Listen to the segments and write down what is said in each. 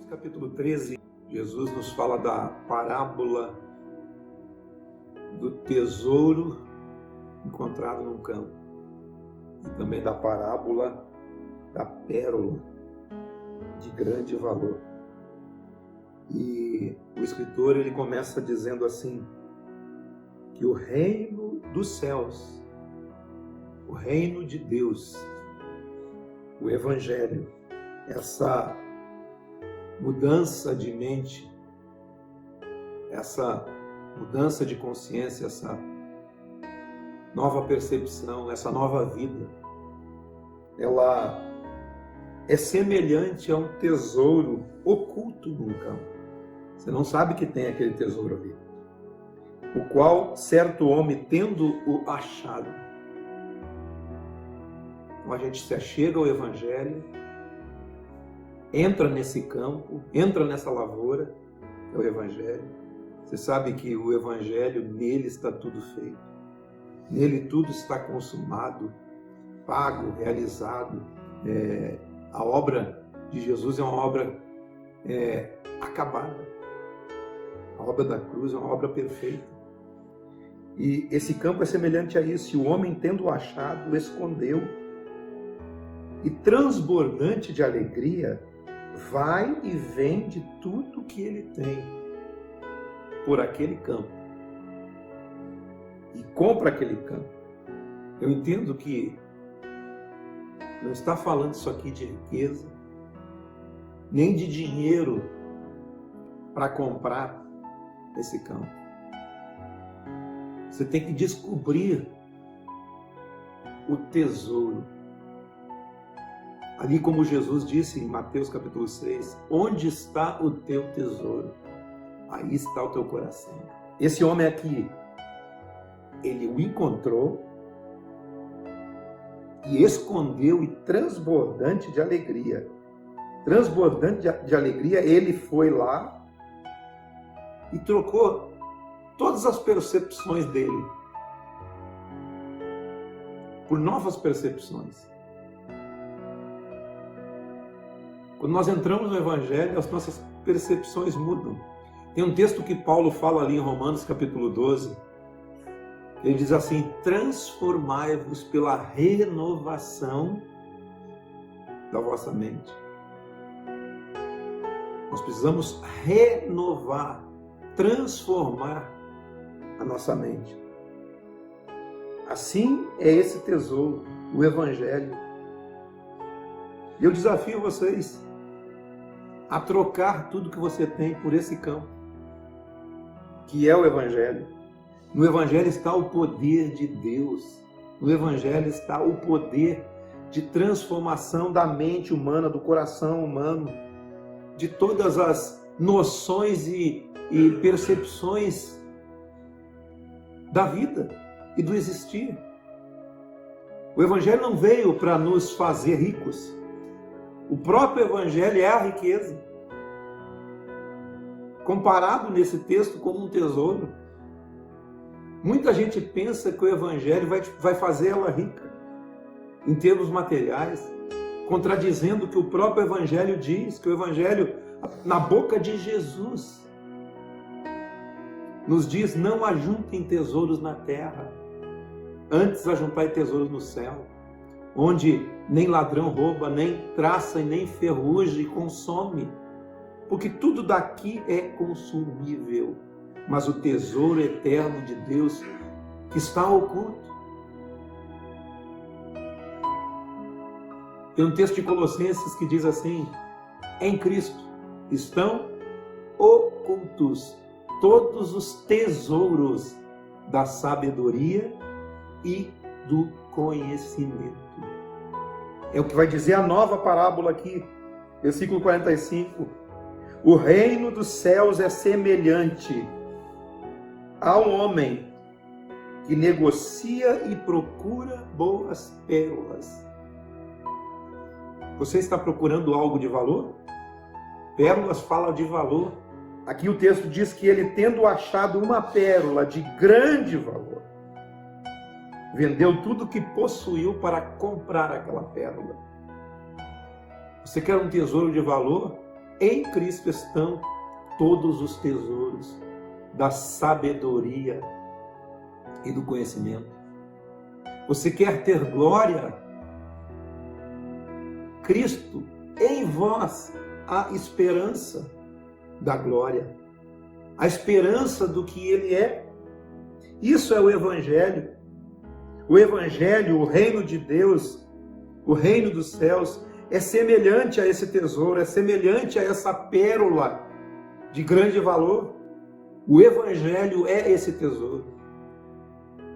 Capítulo 13, Jesus nos fala da parábola do tesouro encontrado num campo e também da parábola da pérola de grande valor. E o escritor ele começa dizendo assim, que o reino dos céus, o reino de Deus, o evangelho, essa mudança de mente, essa mudança de consciência, essa nova percepção, essa nova vida, ela é semelhante a um tesouro oculto num campo. Você não sabe que tem aquele tesouro ali, o qual certo homem, tendo-o achado. Então a gente se achega ao evangelho, entra nesse campo, entra nessa lavoura, que é o evangelho. Você sabe que o evangelho, nele está tudo feito. Nele tudo está consumado, pago, realizado. A obra de Jesus é uma obra acabada. A obra da cruz é uma obra perfeita. E esse campo é semelhante a isso. E o homem, tendo achado, o escondeu. E transbordante de alegria, vai e vende tudo que ele tem por aquele campo e compra aquele campo. Eu entendo que não está falando isso aqui de riqueza, nem de dinheiro para comprar esse campo. Você tem que descobrir o tesouro. Ali como Jesus disse em Mateus capítulo 6, onde está o teu tesouro? Aí está o teu coração. Esse homem aqui, ele o encontrou e escondeu, e transbordante de alegria. Transbordante de alegria, ele foi lá e trocou todas as percepções dele por novas percepções. Quando nós entramos no Evangelho, as nossas percepções mudam. Tem um texto que Paulo fala ali em Romanos capítulo 12. Ele diz assim, transformai-vos pela renovação da vossa mente. Nós precisamos renovar, transformar a nossa mente. Assim é esse tesouro, o Evangelho. E eu desafio vocês a trocar tudo que você tem por esse campo, que é o Evangelho. No Evangelho está o poder de Deus. No Evangelho está o poder de transformação da mente humana, do coração humano, de todas as noções e percepções da vida e do existir. O Evangelho não veio para nos fazer ricos. O próprio Evangelho é a riqueza, comparado nesse texto como um tesouro. Muita gente pensa que o Evangelho vai fazer ela rica, em termos materiais, contradizendo o que o próprio Evangelho diz, que o Evangelho, na boca de Jesus, nos diz, não ajuntem tesouros na terra, antes ajuntai tesouros no céu, onde nem ladrão rouba, nem traça e nem ferrugem consome, porque tudo daqui é consumível, mas o tesouro eterno de Deus que está oculto. Tem um texto de Colossenses que diz assim, em Cristo estão ocultos todos os tesouros da sabedoria e do conhecimento. É o que vai dizer a nova parábola aqui, versículo 45. O reino dos céus é semelhante a um homem que negocia e procura boas pérolas. Você está procurando algo de valor? Pérolas fala de valor. Aqui o texto diz que ele, tendo achado uma pérola de grande valor, vendeu tudo que possuiu para comprar aquela pérola. Você quer um tesouro de valor? Em Cristo estão todos os tesouros da sabedoria e do conhecimento. Você quer ter glória? Cristo em vós, a esperança da glória, a esperança do que Ele é. Isso é o Evangelho. O Evangelho, o reino de Deus, o reino dos céus, é semelhante a esse tesouro, é semelhante a essa pérola de grande valor. O Evangelho é esse tesouro.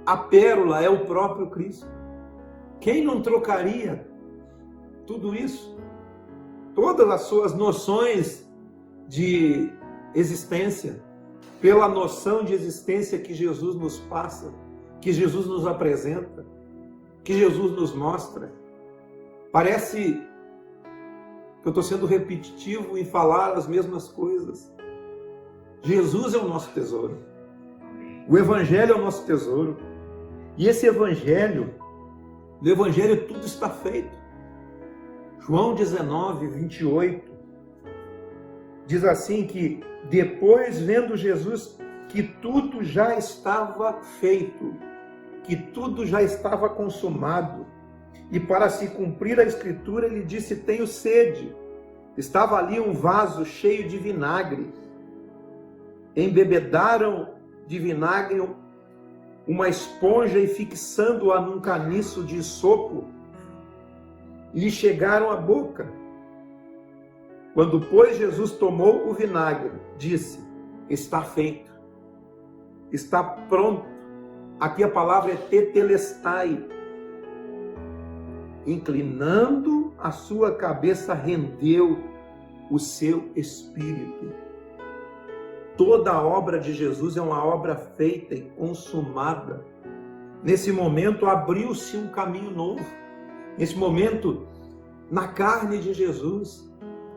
A pérola é o próprio Cristo. Quem não trocaria tudo isso? Todas as suas noções de existência, pela noção de existência que Jesus nos passa, que Jesus nos apresenta, que Jesus nos mostra. Parece que eu estou sendo repetitivo em falar as mesmas coisas. Jesus é o nosso tesouro. O Evangelho é o nosso tesouro. E esse Evangelho, no Evangelho tudo está feito. João 19, 28, diz assim que depois, vendo Jesus que tudo já estava feito, que tudo já estava consumado, e para se cumprir a Escritura, ele disse: tenho sede. Estava ali um vaso cheio de vinagre. Embebedaram de vinagre uma esponja e, fixando-a num caniço de sopo, lhe chegaram à boca. Quando, pois, Jesus tomou o vinagre, disse: está feito, está pronto. Aqui a palavra é tetelestai. Inclinando a sua cabeça, rendeu o seu espírito. Toda a obra de Jesus é uma obra feita e consumada. Nesse momento abriu-se um caminho novo. Nesse momento, na carne de Jesus,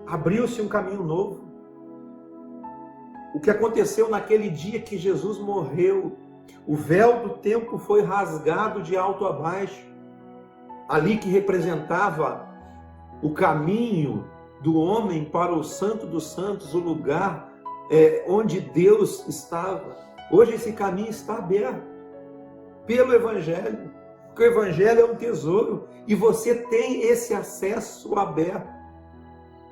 abriu-se um caminho novo. O que aconteceu naquele dia que Jesus morreu, o véu do templo foi rasgado de alto a baixo. Ali que representava o caminho do homem para o Santo dos Santos, o lugar onde Deus estava. Hoje esse caminho está aberto pelo Evangelho, porque o Evangelho é um tesouro e você tem esse acesso aberto.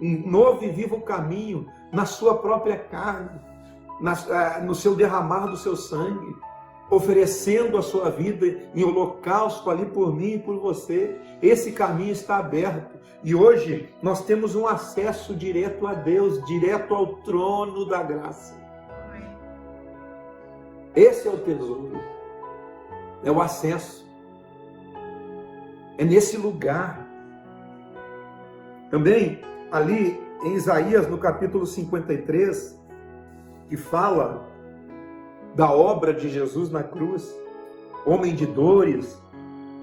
Um novo e vivo caminho na sua própria carne, no seu derramar do seu sangue, oferecendo a sua vida em holocausto ali por mim e por você. Esse caminho está aberto. E hoje nós temos um acesso direto a Deus, direto ao trono da graça. Esse é o tesouro. É o acesso. É nesse lugar. Também ali em Isaías, no capítulo 53, que fala da obra de Jesus na cruz, homem de dores,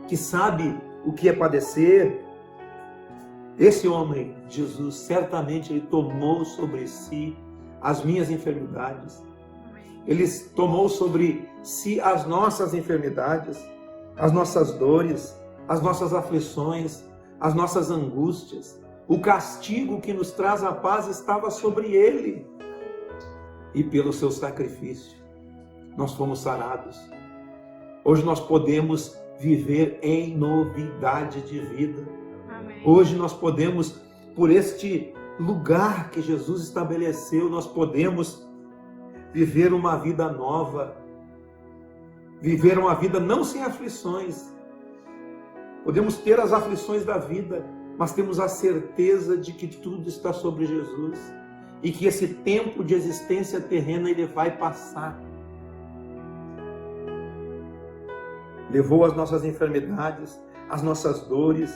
que sabe o que é padecer. Esse homem, Jesus, certamente ele tomou sobre si as minhas enfermidades. Ele tomou sobre si as nossas enfermidades, as nossas dores, as nossas aflições, as nossas angústias. O castigo que nos traz a paz estava sobre ele. E pelo seu sacrifício, nós fomos sarados. Hoje nós podemos viver em novidade de vida. Amém. Hoje nós podemos, por este lugar que Jesus estabeleceu, nós podemos viver uma vida nova. Viver uma vida não sem aflições. Podemos ter as aflições da vida, mas temos a certeza de que tudo está sobre Jesus e que esse tempo de existência terrena ele vai passar. Levou as nossas enfermidades, as nossas dores.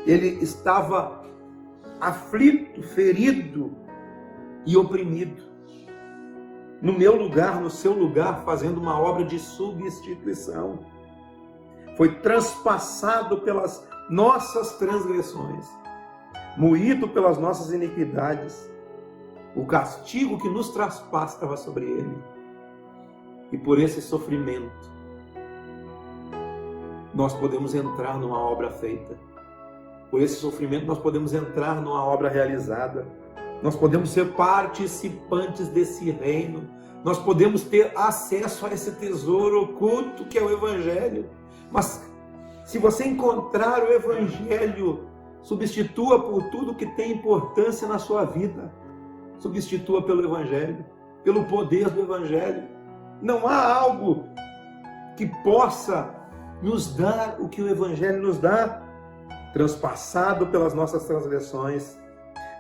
Ele estava aflito, ferido e oprimido. No meu lugar, no seu lugar, fazendo uma obra de substituição. Foi transpassado pelas nossas transgressões, moído pelas nossas iniquidades. O castigo que nos traz paz estava sobre ele. E por esse sofrimento, nós podemos entrar numa obra feita. Por esse sofrimento, nós podemos entrar numa obra realizada. Nós podemos ser participantes desse reino. Nós podemos ter acesso a esse tesouro oculto que é o Evangelho. Mas se você encontrar o Evangelho, substitua por tudo que tem importância na sua vida. Substitua pelo Evangelho, pelo poder do Evangelho. Não há algo que possa nos dar o que o Evangelho nos dá. Transpassado pelas nossas transgressões,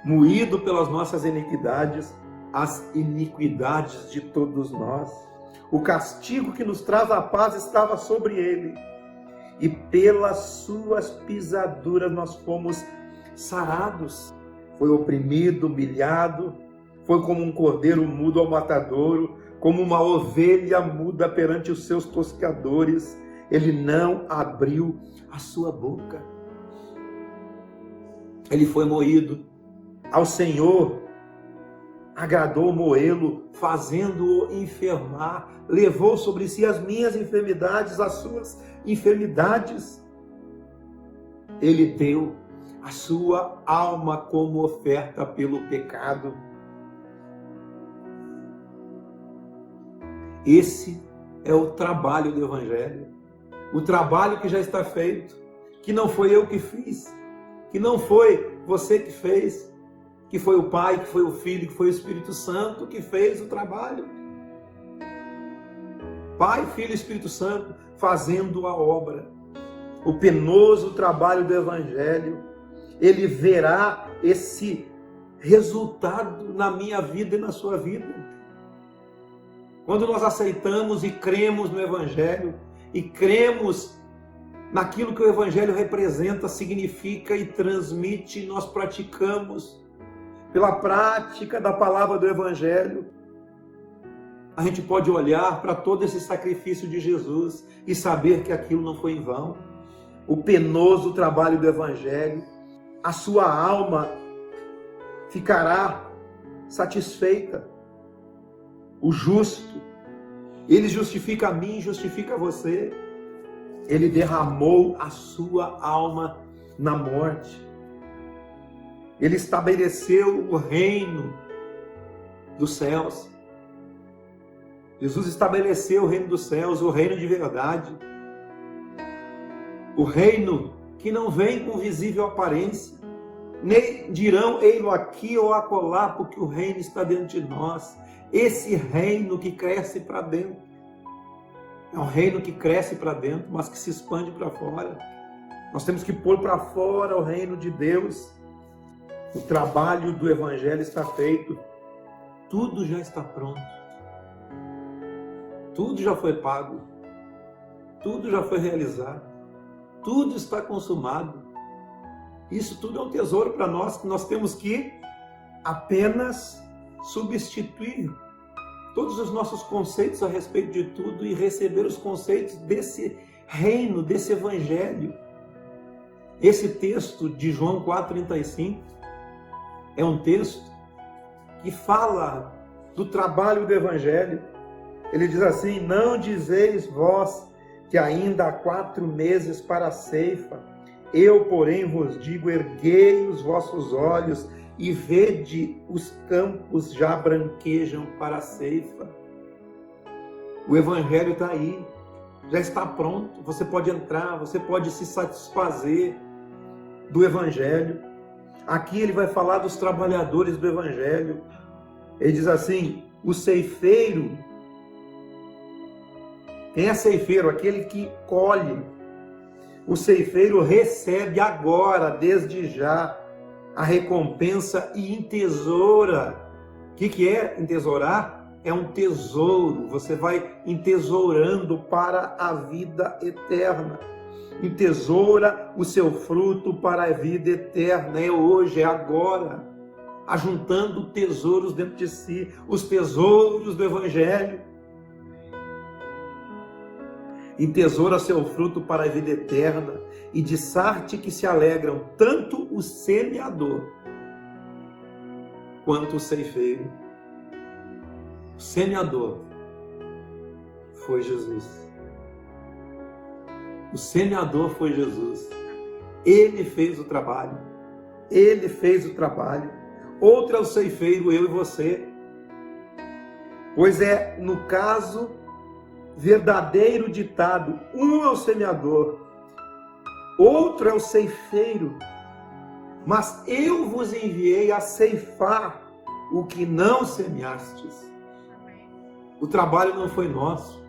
moído pelas nossas iniquidades, as iniquidades de todos nós. O castigo que nos traz a paz estava sobre ele, e pelas suas pisaduras nós fomos sarados. Foi oprimido, humilhado, foi como um cordeiro mudo ao matadouro, como uma ovelha muda perante os seus tosqueadores. Ele não abriu a sua boca. Ele foi moído. Ao Senhor agradou moê-lo, fazendo-o enfermar. Levou sobre si as minhas enfermidades, as suas enfermidades. Ele deu a sua alma como oferta pelo pecado. Esse é o trabalho do Evangelho. O trabalho que já está feito, que não foi eu que fiz, que não foi você que fez, que foi o Pai, que foi o Filho, que foi o Espírito Santo que fez o trabalho. Pai, Filho e Espírito Santo fazendo a obra. O penoso trabalho do Evangelho, ele verá esse resultado na minha vida e na sua vida. Quando nós aceitamos e cremos no Evangelho, e cremos naquilo que o Evangelho representa, significa e transmite, nós praticamos. Pela prática da palavra do Evangelho, a gente pode olhar para todo esse sacrifício de Jesus e saber que aquilo não foi em vão. O penoso trabalho do Evangelho, a sua alma ficará satisfeita. O justo, ele justifica a mim, justifica você. Ele derramou a sua alma na morte. Ele estabeleceu o reino dos céus. Jesus estabeleceu o reino dos céus, o reino de verdade. O reino que não vem com visível aparência. Nem dirão, ei-lo aqui ou acolá, porque o reino está dentro de nós. Esse reino que cresce para dentro. É um reino que cresce para dentro, mas que se expande para fora. Nós temos que pôr para fora o reino de Deus. O trabalho do Evangelho está feito. Tudo já está pronto. Tudo já foi pago. Tudo já foi realizado. Tudo está consumado. Isso tudo é um tesouro para nós, que nós temos que apenas substituir todos os nossos conceitos a respeito de tudo e receber os conceitos desse reino, desse Evangelho. Esse texto de João 4,35 é um texto que fala do trabalho do Evangelho. Ele diz assim: não dizeis vós que ainda há 4 meses para a ceifa, eu, porém, vos digo, erguei os vossos olhos e vede, os campos já branquejam para a ceifa. O Evangelho está aí, já está pronto. Você pode entrar, você pode se satisfazer do Evangelho. Aqui ele vai falar dos trabalhadores do Evangelho. Ele diz assim: o ceifeiro. Quem é ceifeiro? Aquele que colhe. O ceifeiro recebe agora, desde já, a recompensa e entesoura. O que é entesourar? É um tesouro. Você vai entesourando para a vida eterna. Entesoura o seu fruto para a vida eterna. É hoje, é agora. Ajuntando tesouros dentro de si. Os tesouros do Evangelho. Entesoura seu fruto para a vida eterna, e de sorte que se alegram tanto o semeador quanto o ceifeiro. O semeador foi Jesus. O semeador foi Jesus. Ele fez o trabalho. Ele fez o trabalho. Outro é o ceifeiro, eu e você. Pois é, no caso, verdadeiro ditado: um é o semeador, outro é o ceifeiro. Mas eu vos enviei a ceifar o que não semeastes. O trabalho não foi nosso.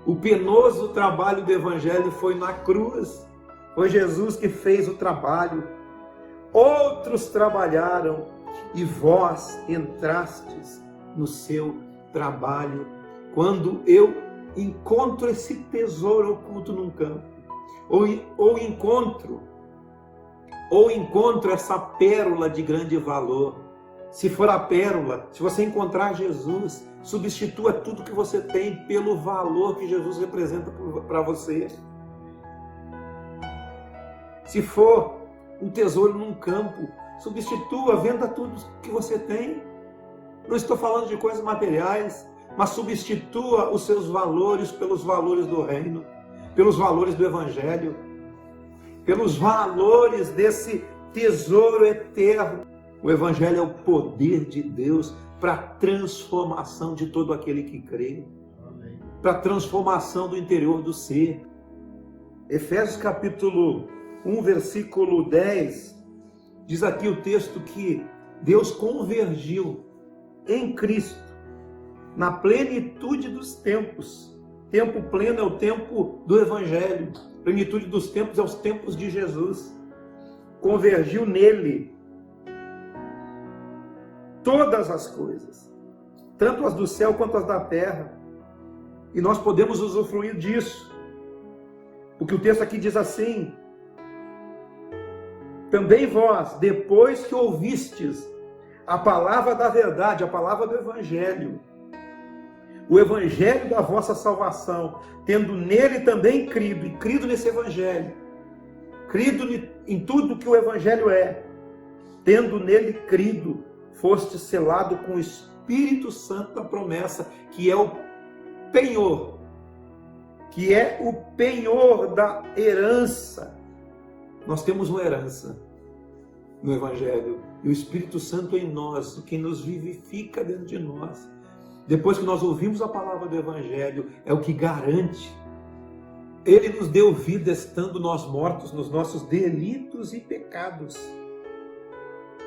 O penoso trabalho do Evangelho foi na cruz. Foi Jesus que fez o trabalho. Outros trabalharam e vós entrastes no seu trabalho. Quando eu encontro esse tesouro oculto num campo, ou encontro essa pérola de grande valor, se for a pérola, se você encontrar Jesus, substitua tudo que você tem pelo valor que Jesus representa para você. Se for um tesouro num campo, substitua, venda tudo que você tem. Não estou falando de coisas materiais, mas substitua os seus valores pelos valores do reino, pelos valores do Evangelho, pelos valores desse tesouro eterno. O Evangelho é o poder de Deus para a transformação de todo aquele que crê, para a transformação do interior do ser. Efésios capítulo 1, versículo 10, diz aqui o texto que Deus convergiu em Cristo, na plenitude dos tempos. Tempo pleno é o tempo do Evangelho, plenitude dos tempos é os tempos de Jesus. Convergiu nele todas as coisas, tanto as do céu quanto as da terra, e nós podemos usufruir disso, porque o texto aqui diz assim: também vós, depois que ouvistes a palavra da verdade, a palavra do Evangelho, o Evangelho da vossa salvação, tendo nele também crido, e crido nesse Evangelho, crido em tudo que o Evangelho é, tendo nele crido, foste selado com o Espírito Santo da promessa, que é o penhor, da herança. Nós temos uma herança no Evangelho, e o Espírito Santo em nós, o que nos vivifica dentro de nós. Depois que nós ouvimos a palavra do Evangelho, é o que garante. Ele nos deu vida estando nós mortos nos nossos delitos e pecados.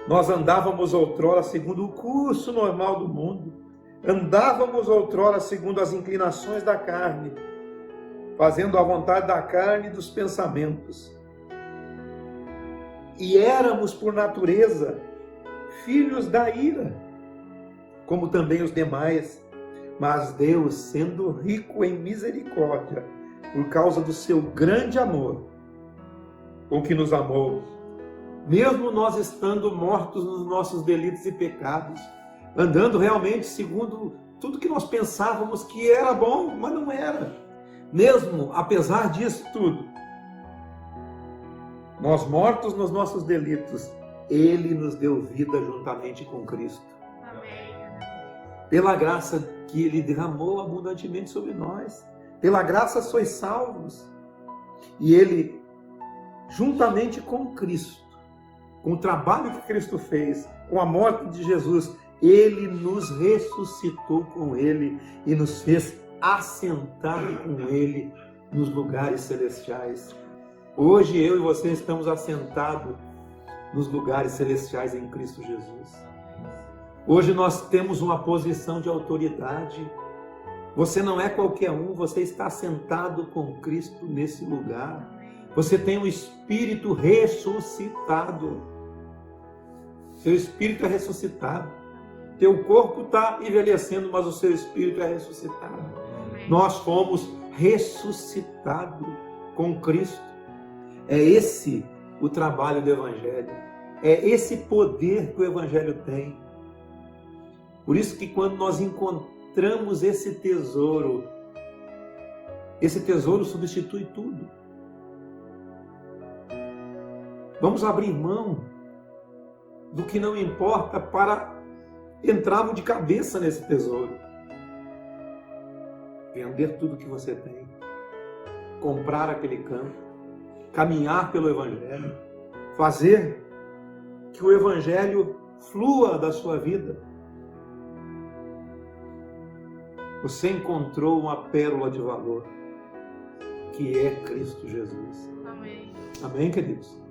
Nós andávamos outrora segundo o curso normal do mundo. Andávamos outrora segundo as inclinações da carne, fazendo a vontade da carne e dos pensamentos. E éramos, por natureza, filhos da ira, como também os demais. Mas Deus, sendo rico em misericórdia, por causa do seu grande amor, com que nos amou, mesmo nós estando mortos nos nossos delitos e pecados, andando realmente segundo tudo que nós pensávamos que era bom, mas não era. Mesmo apesar disso tudo, nós mortos nos nossos delitos, Ele nos deu vida juntamente com Cristo. Amém. Pela graça que Ele derramou abundantemente sobre nós, pela graça sois salvos. E Ele, juntamente com Cristo, com o trabalho que Cristo fez, com a morte de Jesus, Ele nos ressuscitou com Ele e nos fez assentar com Ele nos lugares celestiais. Hoje eu e você estamos assentados nos lugares celestiais em Cristo Jesus. Hoje nós temos uma posição de autoridade. Você não é qualquer um, você está sentado com Cristo nesse lugar. Você tem um espírito ressuscitado. Seu espírito é ressuscitado. Teu corpo está envelhecendo, mas o seu espírito é ressuscitado. Nós fomos ressuscitados com Cristo. É esse o trabalho do Evangelho. É esse poder que o Evangelho tem. Por isso que quando nós encontramos esse tesouro substitui tudo. Vamos abrir mão do que não importa para entravam de cabeça nesse tesouro. Vender tudo que você tem, comprar aquele campo, caminhar pelo Evangelho, fazer que o Evangelho flua da sua vida. Você encontrou uma pérola de valor, que é Cristo Jesus. Amém. Amém, queridos?